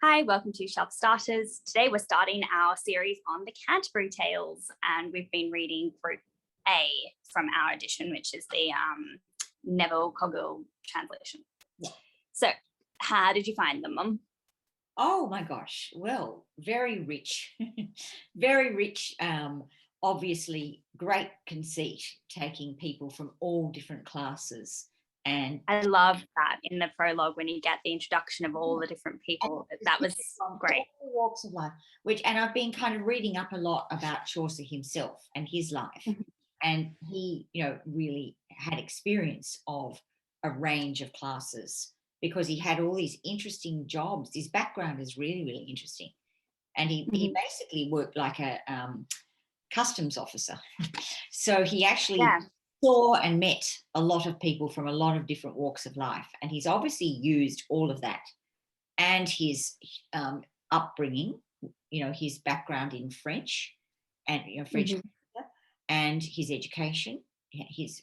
Hi, welcome to Shelf Starters. Today we're starting our series on the Canterbury Tales, and we've been reading Group A from our edition, which is the Neville Coggill translation. Yeah. So, how did you find them, Mum? Oh my gosh. Well, very rich. Very rich. Obviously, great conceit, taking people from all different classes. And I love that in the prologue when you get the introduction of all the different people. That was great. All walks of life, and I've been kind of reading up a lot about Chaucer himself and his life. And he, really had experience of a range of classes because he had all these interesting jobs. His background is really, really interesting. And he basically worked like a customs officer. So he actually saw and met a lot of people from a lot of different walks of life. And he's obviously used all of that and his upbringing, his background in French and French and his education, and he's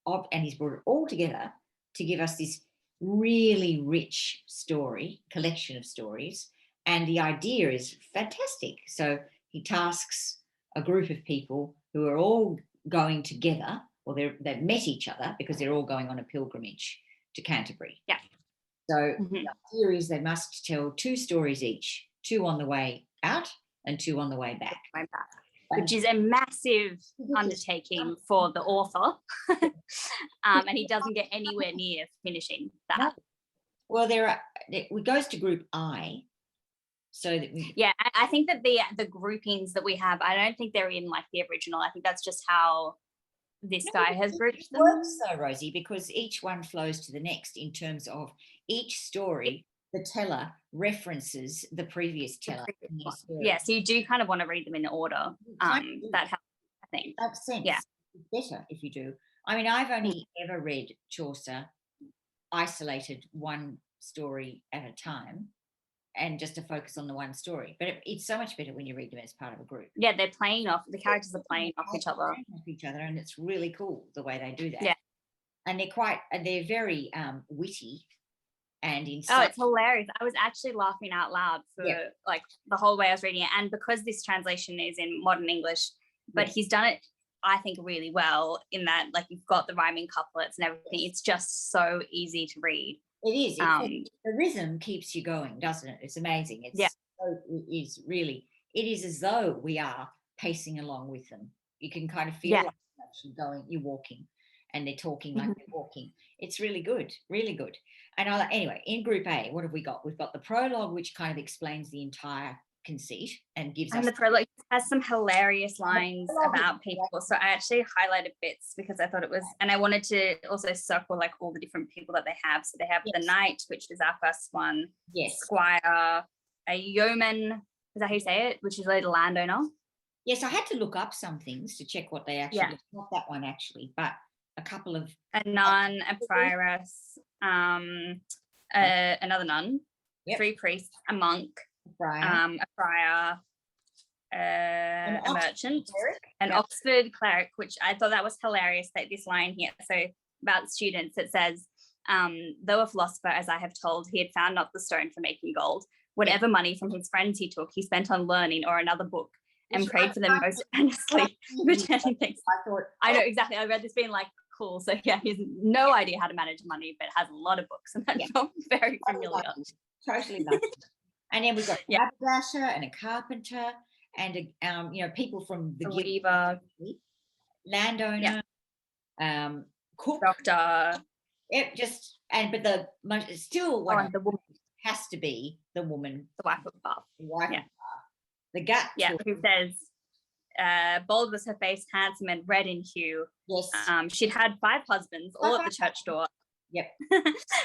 brought it all together to give us this really rich collection of stories. And the idea is fantastic. So he tasks a group of people who are all going together, or they've met each other because they're all going on a pilgrimage to Canterbury. Yeah. So the idea is they must tell 2 stories each, 2 on the way out and 2 on the way back. Which is a massive undertaking for the author. And he doesn't get anywhere near finishing that. No. Well, it goes to group I. So that I think that the groupings that we have, I don't think they're in like the original. I think that's just how this guy has grouped them. It works though, Rosie, because each one flows to the next in terms of each story. The teller references the previous teller. Yeah, so you do kind of want to read them in order. That helps, I think. That makes sense. Yeah. It's better if you do. I mean, I've only ever read Chaucer isolated one story at a time and just to focus on the one story. But it's so much better when you read them as part of a group. Yeah, they're playing off, the characters are playing off each other. And it's really cool the way they do that. Yeah. And they're very witty. And it's hilarious. I was actually laughing out loud for like the whole way I was reading it. And because this translation is in modern English, but he's done it, I think, really well in that, like, you've got the rhyming couplets and everything. It's just so easy to read. It is. The rhythm keeps you going, doesn't it? It's amazing. It is as though we are pacing along with them. You can kind of feel like you're actually you're walking, and they're talking like they're walking. It's really good, really good. And anyway, in Group A, what have we got? We've got the prologue, which kind of explains the entire conceit and gives us. And the prologue has some hilarious lines about people. So I actually highlighted bits because I thought it was, and I wanted to also circle like all the different people that they have. So they have the knight, which is our first one. Yes. Squire, a yeoman, is that how you say it? Which is like a landowner. Yes, I had to look up some things to check what they actually. Not that one actually, but a couple of. A nun, a prioress, another nun, 3 priests, a monk. A friar, a merchant, an Oxford cleric, which I thought that was hilarious, that this line here. So about students, it says, though a philosopher, as I have told, he had found not the stone for making gold. Whatever money from his friends he took, he spent on learning or another book, and prayed for them most earnestly. I know, exactly. I read this being like, cool. So yeah, he has no idea how to manage money, but has a lot of books, and that felt very familiar. Totally love it. And then we've got a haberdasher and a carpenter and people from the weaver, landowner, cook, doctor. But the woman has to be the woman, the wife of the bath. The wife of the bath. The gut. Who says, bold was her face, handsome and red in hue. Yes. She'd had 5 husbands, all at the church door. Yep.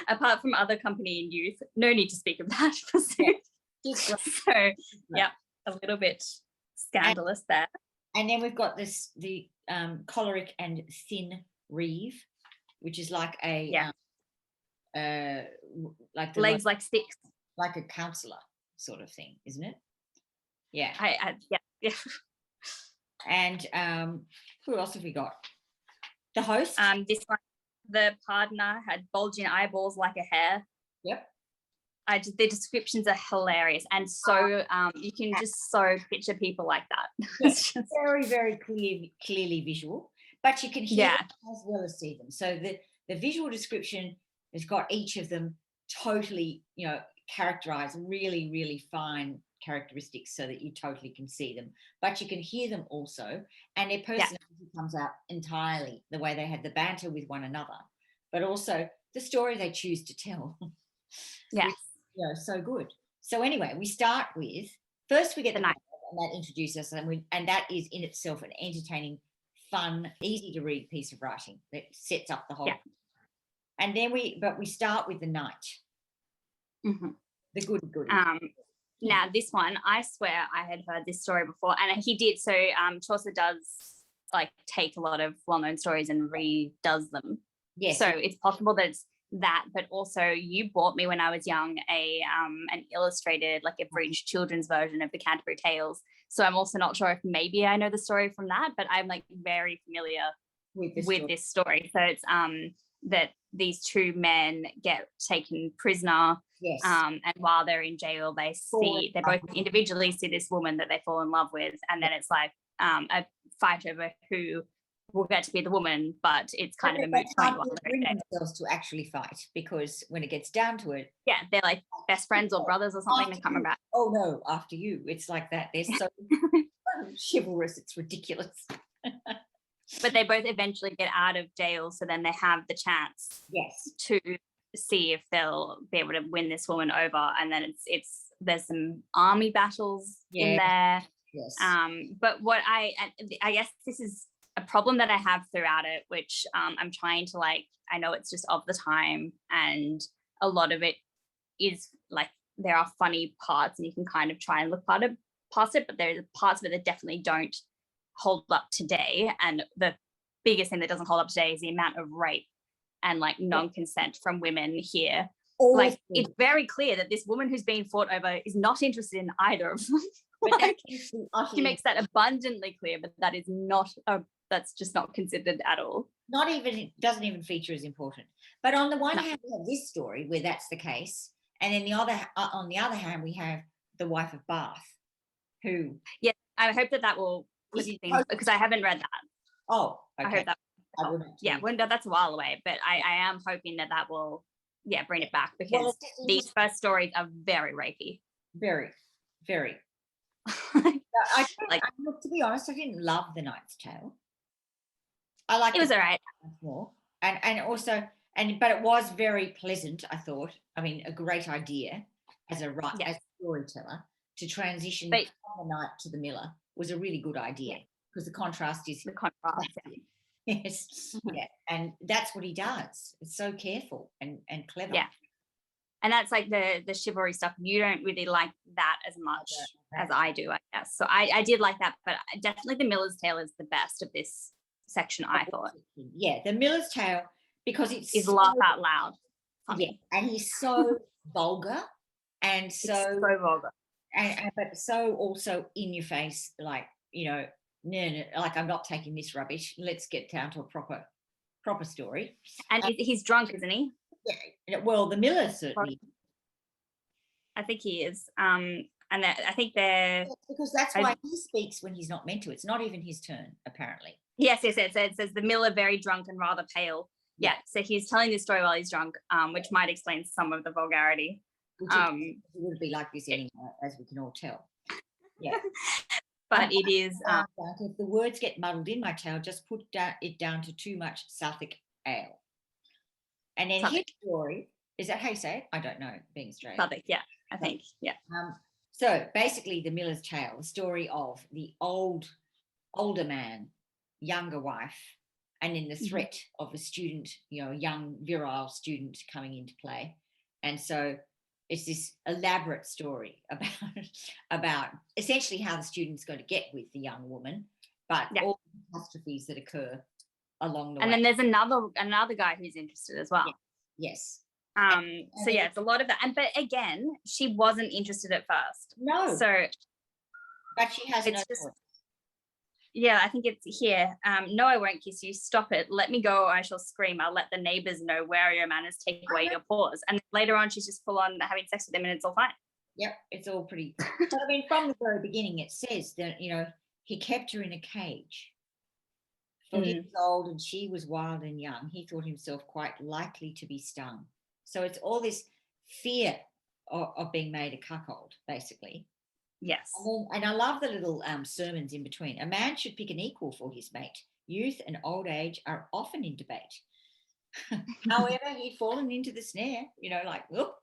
Apart from other company in youth, no need to speak of that. So, a little bit scandalous there. And then we've got the choleric and thin reeve, which is like a like legs like sticks, like a counsellor sort of thing, isn't it? Yeah. Yeah. And who else have we got? The host. This one, the pardoner, had bulging eyeballs like a hare. Yep. the descriptions are hilarious, and so you can just so picture people like that. It's just very, very clearly visual, but you can hear them as well as see them. So the visual description has got each of them totally, characterized, really, really fine characteristics so that you totally can see them, but you can hear them also, and their personality comes out entirely, the way they have the banter with one another, but also the story they choose to tell. Yes. So good. So anyway, we start with, first we get the night, and that introduces us, and that is in itself an entertaining, fun, easy to read piece of writing that sets up the whole. And then we start with the night. Mm-hmm. The good. Now this one, I swear I had heard this story before, and he did. So Chaucer does like take a lot of well-known stories and redoes them. Yes. So it's possible that it's that, but also you bought me when I was young an illustrated, like abridged children's version of the Canterbury Tales. So I'm also not sure if maybe I know the story from that, but I'm like very familiar with this story. So it's that these two men get taken prisoner. Yes. And while they're in jail, they both individually see this woman that they fall in love with, and then it's like a fight over who will get to be the woman, but it's kind of a moot point while they're bring themselves to actually fight, because when it gets down to it, they're like best friends or brothers or something. I can't remember. Oh no, after you. It's like that. They're so chivalrous. It's ridiculous. But they both eventually get out of jail, so then they have the chance to see if they'll be able to win this woman over. And then there's some army battles in there. Yes. But what I guess this is a problem that I have throughout it, which I'm trying to I know it's just of the time, and a lot of it is like there are funny parts and you can kind of try and look past it, but there's parts of it that definitely don't hold up today. And the biggest thing that doesn't hold up today is the amount of rape and non-consent from women here. It's very clear that this woman who's being fought over is not interested in either of them. But she makes that abundantly clear, but that is not that's just not considered at all. Doesn't even feature as important. But on the one hand, we have this story where that's the case, and then on the other hand, we have the wife of Bath, who I hope that will put things, because I haven't read that. Oh, okay. I hope that. That's a while away, but I am hoping that will bring it back, because these first stories are very rapey. Very, very. To be honest, I didn't love The Knight's Tale. I liked it. Was all right. More. And also, but it was very pleasant, I thought. I mean, a great idea as a storyteller to transition from the knight to the miller was a really good idea, because the contrast is Yes. Mm-hmm. Yeah. And that's what he does. It's so careful and clever. Yeah. And that's like the chivalry stuff. You don't really like that as much as I do, I guess. So I did like that, but definitely the Miller's Tale is the best of this section, I thought. Yeah, the Miller's Tale, because it's laugh out loud. Funny. Yeah, and he's so vulgar, and so vulgar, but so also in your face, no, like, I'm not taking this rubbish. Let's get down to a proper story. And he's drunk, isn't he? Yeah. Well, the Miller certainly. I think he is. And I think they're because that's why he speaks when he's not meant to. It's not even his turn, apparently. Yes. It says the Miller very drunk and rather pale. Yeah. So he's telling this story while he's drunk, which might explain some of the vulgarity. It would be like this anyway, as we can all tell. Yeah. But it is. If the words get muddled in my tale, just put it down to too much Suffolk ale. And then his story, is that how you say it? I don't know, being Australian. Suffolk, yeah, I think, yeah. So basically, the Miller's Tale, the story of the older man, younger wife, and then the threat of a student, a young virile student coming into play. And so it's this elaborate story about essentially how the student's going to get with the young woman, but all the catastrophes that occur along the way. And then there's another guy who's interested as well. Yes. So it's a lot of that. But again, she wasn't interested at first. No. So but she has no choice. Yeah, I think it's here. No, I won't kiss you. Stop it. Let me go or I shall scream. I'll let the neighbors know where are your manners. Take away your paws. And later on, she's just full on having sex with him and it's all fine. Yep, it's all pretty. But I mean, from the very beginning, it says that, you know, he kept her in a cage. For he was old and she was wild and young, he thought himself quite likely to be stung. So it's all this fear of being made a cuckold, basically. Yes. And I love the little sermons in between. A man should pick an equal for his mate. Youth and old age are often in debate. However, he'd fallen into the snare, you know, like, oh,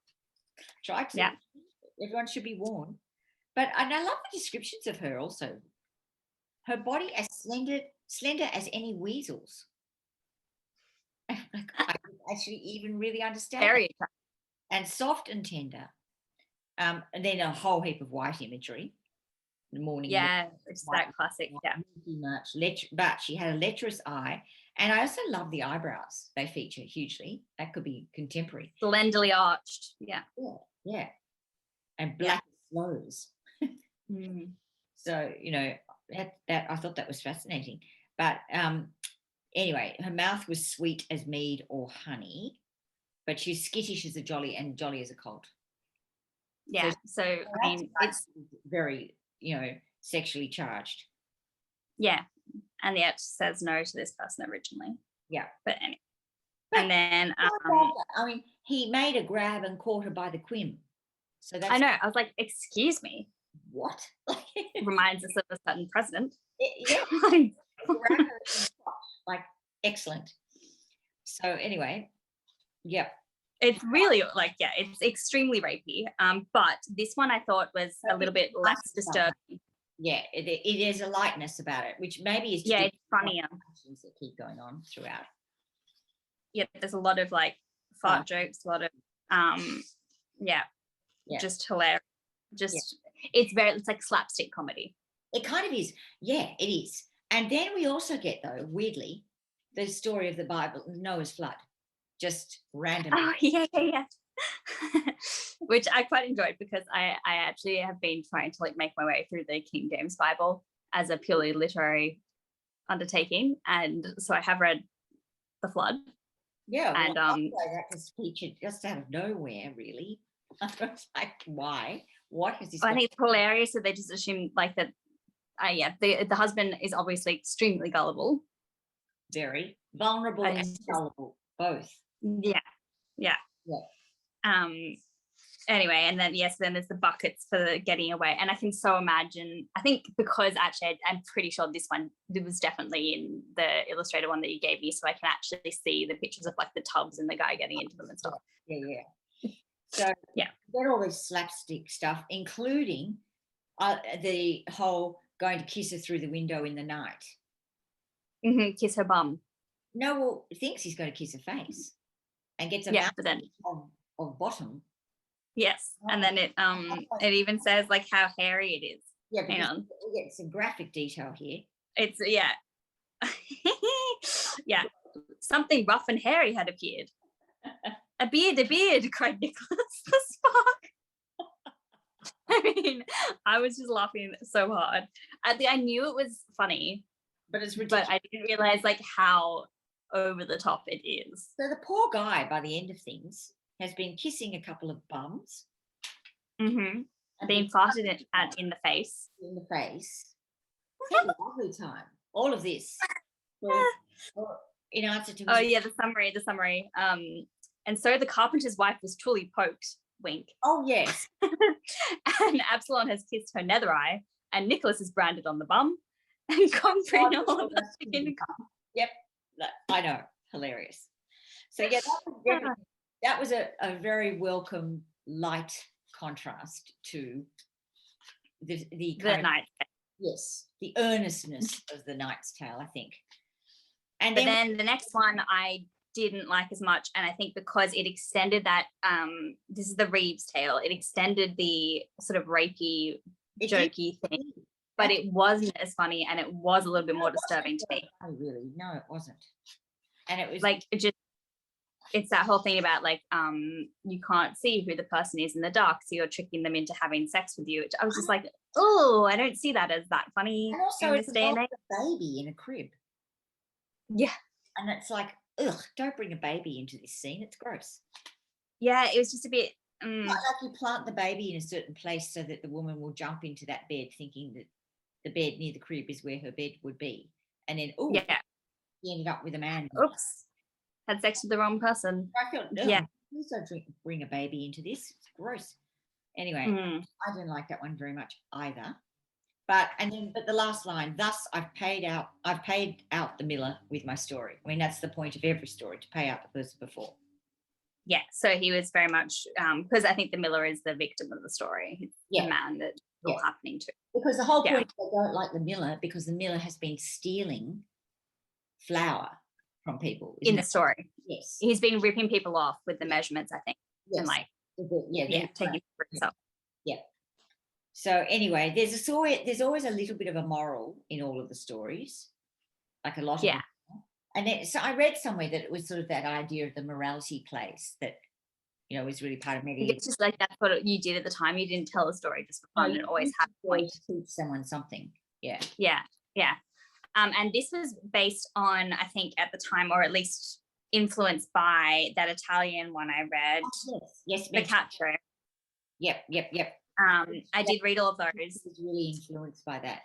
try to. Yeah. Everyone should be warned. But and I love the descriptions of her also. Her body as slender as any weasel's. I didn't actually even really understand. Very attractive. And soft and tender. And then a whole heap of white imagery. The morning. Yeah, it's that classic. Yeah. Much, but she had a lecherous eye. And I also love the eyebrows. They feature hugely. That could be contemporary. Slenderly arched. Yeah. Yeah. And black slows. So, you know, that I thought that was fascinating. But anyway, her mouth was sweet as mead or honey, but she's skittish as a jolly and jolly as a colt. Yeah. So I mean, it's very, you know, sexually charged. Yeah. And the actor says no to this person originally. Yeah. But anyway. And then I mean, he made a grab and caught her by the quim. So that's, I know. I was like, excuse me. What? Reminds us of a certain president. Yeah. Like, excellent. So anyway, yeah. It's really like, yeah, it's extremely rapey. But this one I thought was a little bit less disturbing. Yeah, it is a lightness about it, which maybe is it's funnier. That keep going on throughout. Yeah, there's a lot of like fart jokes, a lot of just hilarious. It's like slapstick comedy. It kind of is. Yeah, it is. And then we also get, though, weirdly, the story of the Bible, Noah's flood, just randomly. Oh, yeah. Which I quite enjoyed because I actually have been trying to like make my way through the King James Bible as a purely literary undertaking. And so I have read the flood. Yeah. And that just featured just out of nowhere, really. I was like, why? What is this? I think it's hilarious that they just assume like that. The husband is obviously extremely gullible. Very vulnerable and gullible, both. Yeah. Anyway, and then then there's the buckets for getting away, and I can so imagine. I think because actually I'm pretty sure this one was definitely in the illustrated one that you gave me, so I can actually see the pictures of like the tubs and the guy getting into them and stuff. Yeah. So get all this slapstick stuff, including the whole going to kiss her through the window in the night. Kiss her bum. No, well, thinks he's going to kiss her face, and gets a mouth of bottom. Yes, and then it even says like how hairy it is. Yeah, hang on. We get some graphic detail here. It's something rough and hairy had appeared. A beard, cried Nicholas the Spark. I mean, I was just laughing so hard. I knew it was funny, but it's ridiculous. But I didn't realize like how over the top it is. So the poor guy, by the end of things, has been kissing a couple of bums. Being farted at in the face. In the face. It's a lovely time. All of this. In answer to the summary. And so the carpenter's wife was truly poked, wink. Oh, yes. And Absalom has kissed her nether eye, and Nicholas is branded on the bum, and Comfrey all of us in the cum. Yep, I know, hilarious. So that was a very welcome light contrast to the Knight's Tale. Yes, the earnestness of the Knight's Tale, I think. And then the next one I didn't like as much, and I think because it extended that this is the Reeves Tale, it extended the sort of rapey, jokey thing, but it wasn't as funny, and it was a little bit more disturbing to me. Oh, really? No, it wasn't. And it was like it just it's that whole thing about like you can't see who the person is in the dark, so you're tricking them into having sex with you, which I was just like, oh, I don't see that as that funny. And also in this day and age. a baby in a crib. Yeah. And it's like, ugh, don't bring a baby into this scene, it's gross. Yeah, it was just a bit like you plant the baby in a certain place so that the woman will jump into that bed thinking that the bed near the crib is where her bed would be, and then she ended up with a man. Oops, had sex with the wrong person. I felt, please don't bring a baby into this, it's gross. Anyway, I didn't like that one very much either. But the last line, thus I've paid out the miller with my story. I mean, that's the point of every story, to pay out the person before. Yeah, so he was very much because I think the miller is the victim of the story. The man that it's all happening to. Because the whole point is they don't like the miller because the miller has been stealing flour from people in the story. Yes, he's been ripping people off with the measurements, I think, and like taking for himself. Yeah. So anyway, there's always a little bit of a moral in all of the stories, like a lot of them. And so I read somewhere that it was sort of that idea of the morality place that, you know, was really part of medieval. It's just like that's what you did at the time. You didn't tell a story just for fun. It always had a point to teach someone something. Yeah. And this was based on, I think, at the time, or at least influenced by that Italian one I read. Yes. The Caccio. Yep. I did read all of those. It was really influenced by that.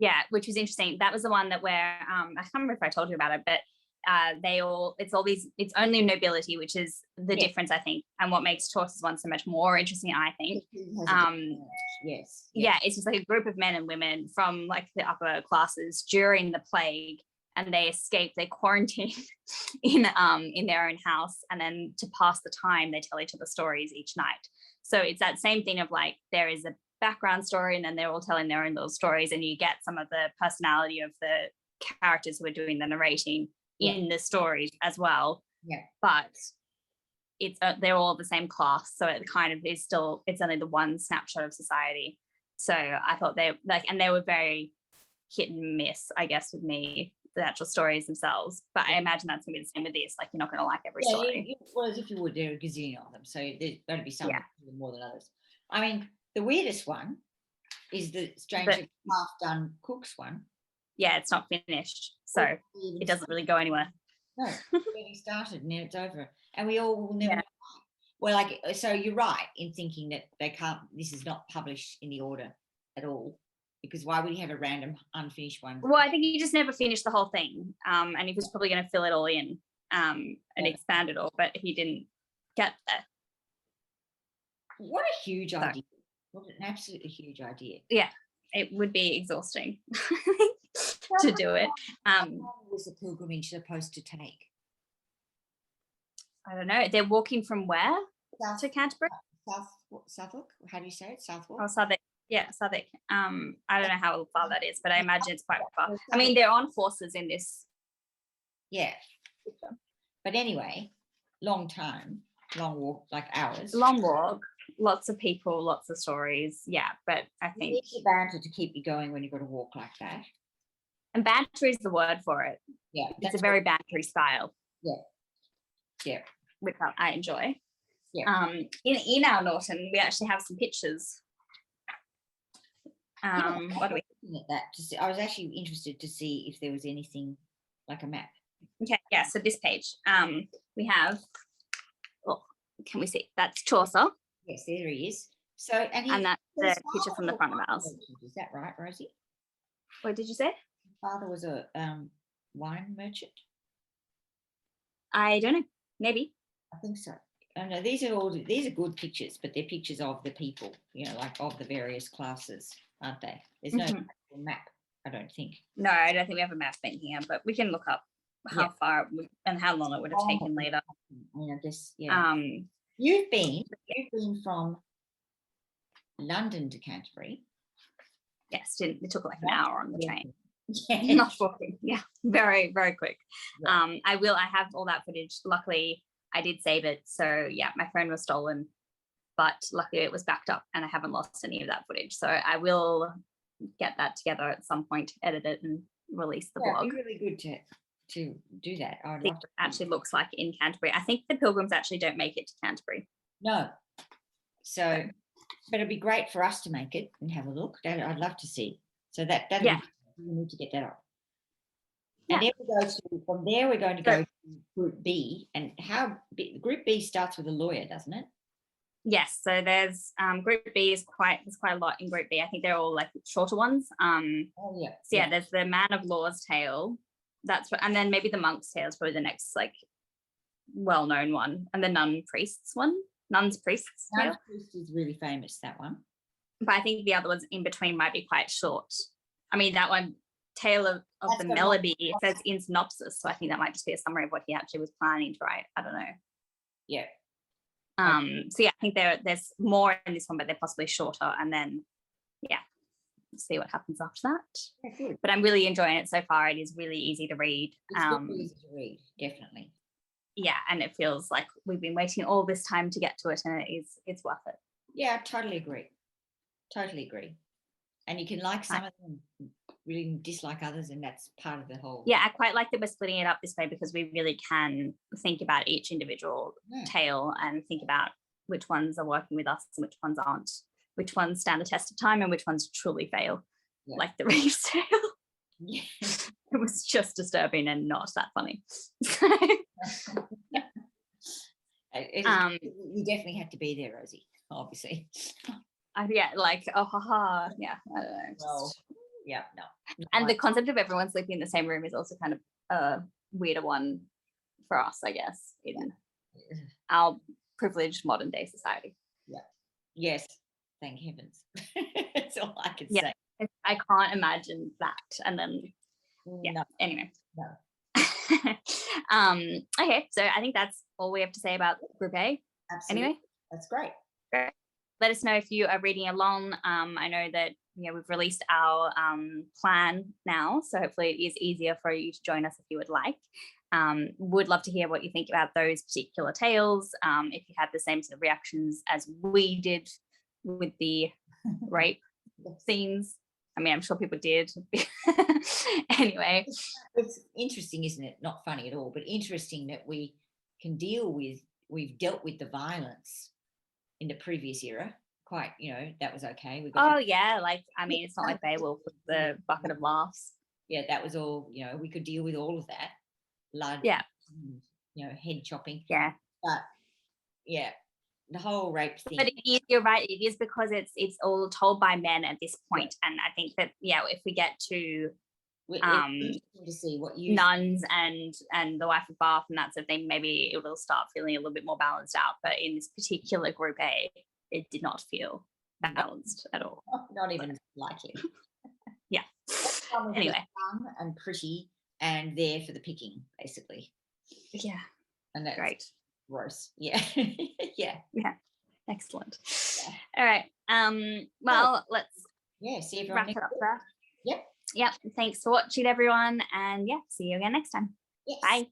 Yeah, which was interesting. That was the one that where I can't remember if I told you about it, but it's only nobility, which is the difference, I think, and what makes Chaucer's one so much more interesting, I think. It's just like a group of men and women from like the upper classes during the plague, and they escape, they quarantine in their own house, and then to pass the time they tell each other stories each night. So it's that same thing of like there is a background story and then they're all telling their own little stories, and you get some of the personality of the characters who are doing the narrating in the stories as well. But it's they're all the same class, so it kind of is still, it's only the one snapshot of society. So I thought they were very hit and miss, I guess, with me, the actual stories themselves. But I imagine that's gonna be the same with this. Like, you're not gonna like every story. Well, as if you would, there are a gazillion of them, so there's going to be some more than others. I mean, the weirdest one is the strangely half-done Cook's one. Yeah, it's not finished, so it doesn't really go anywhere. No, it started and now it's over, and we all will never. Well, like, so you're right in thinking that they can't. This is not published in the order at all, because why would you have a random unfinished one? Well, I think you just never finished the whole thing, and he was probably going to fill it all in, and expand it all, but he didn't get there. What a huge idea! What an absolutely huge idea! Yeah, it would be exhausting to do it. How long was the pilgrimage supposed to take? I don't know. They're walking from where to Canterbury? Southwark. How do you say it? Southwark. Oh, Southwark. Yeah, Southwark. I don't know how far that is, but I imagine it's quite far. I mean, they're on horses in this. Yeah. But anyway, long walk, like hours. Long walk. Lots of people, lots of stories. Yeah, but I think you need the banter to keep you going when you've got to walk like that. And banter is the word for it. Yeah, it's a very bantery style. Yeah, which I enjoy. Yeah. In our Norton, we actually have some pictures. What do we? Looking at that, I was actually interested to see if there was anything like a map. Okay, yeah. So this page, we have. Oh, can we see? That's Chaucer. Yes, there he is. So, and that's the picture from the front of ours. Is that right, Rosie? What did you say? His father was a wine merchant. I don't know. Maybe. I think so. I know these are good pictures, but they're pictures of the people, you know, like of the various classes, aren't they? There's no map, I don't think. No, I don't think we have a map in here, but we can look up how far and how long it would have taken later. I mean, I guess, yeah. You've been from London to Canterbury. Yes, it took like an hour on the train. Yeah. Not walking. Yeah, very, very quick. Yeah. I have all that footage. Luckily, I did save it. So yeah, my phone was stolen, but luckily it was backed up and I haven't lost any of that footage. So I will get that together at some point, edit it and release the blog. It'd be really good to do that. I'd See love what to. it actually looks like in Canterbury. I think the pilgrims actually don't make it to Canterbury. No. So, but it'd be great for us to make it and have a look. I'd love to see. So that'd Yeah. we need to get that up. Yeah. And then we go from there. We're going to go to Group B, and Group B starts with a lawyer, doesn't it? Yes. So there's Group B there's quite a lot in Group B. I think they're all like shorter ones. Oh yeah. So yeah, there's the Man of Law's tale. That's what, and then maybe the Monk's tale is probably the next like well-known one, and the Nun's Priest's tale. Nun's Priest is really famous, that one. But I think the other ones in between might be quite short. I mean, that one, Tale of the Melody, it says in synopsis, so I think that might just be a summary of what he actually was planning to write. I don't know. Yeah. So yeah, I think there's more in this one, but they're possibly shorter, and then yeah, see what happens after that. Yeah, but I'm really enjoying it so far. It is really easy to read. It's really easy to read, definitely. Yeah, and it feels like we've been waiting all this time to get to it, and it's worth it. Yeah, I totally agree. And you can like some of them, really dislike others, and that's part of the whole. Yeah, I quite like that we're splitting it up this way, because we really can think about each individual tale and think about which ones are working with us and which ones aren't, which ones stand the test of time and which ones truly fail, like the Reeves tale. Yeah. It was just disturbing and not that funny. You definitely had to be there, Rosie, obviously. Yeah, like, oh, haha. Yeah, I don't know. Well, yeah, no. And the concept of everyone sleeping in the same room is also kind of a weirder one for us, I guess, in our privileged modern day society. Yeah. Yes. Thank heavens. That's all I can say. I can't imagine that. And then, anyway. No. Okay, so I think that's all we have to say about Group A. Absolutely. Anyway, that's great. Let us know if you are reading along. I know that we've released our plan now, so hopefully it is easier for you to join us if you would like. Would love to hear what you think about those particular tales. If you had the same sort of reactions as we did with the rape scenes. I mean, I'm sure people did. Anyway. It's interesting, isn't it? Not funny at all, but interesting that we've dealt with the violence in the previous era. Quite, that was okay. I mean, it's not like Beowulf with the bucket of laughs. Yeah, that was all, we could deal with all of that. Blood, head chopping. Yeah. But, yeah, the whole rape thing. But you're right, it is because it's all told by men at this point. And I think that, if we get to see what nuns and the wife of Bath and that sort of thing, maybe it will start feeling a little bit more balanced out. But in this particular Group A, it did not feel balanced at all. Not even likely. Yeah. Anyway, fun and pretty and there for the picking, basically. Yeah. And that's great. Gross. Yeah. Yeah. Excellent. All right. Well, let's see everyone wrap it up there. Yep. Thanks for watching, everyone, and see you again next time. Yes. Bye.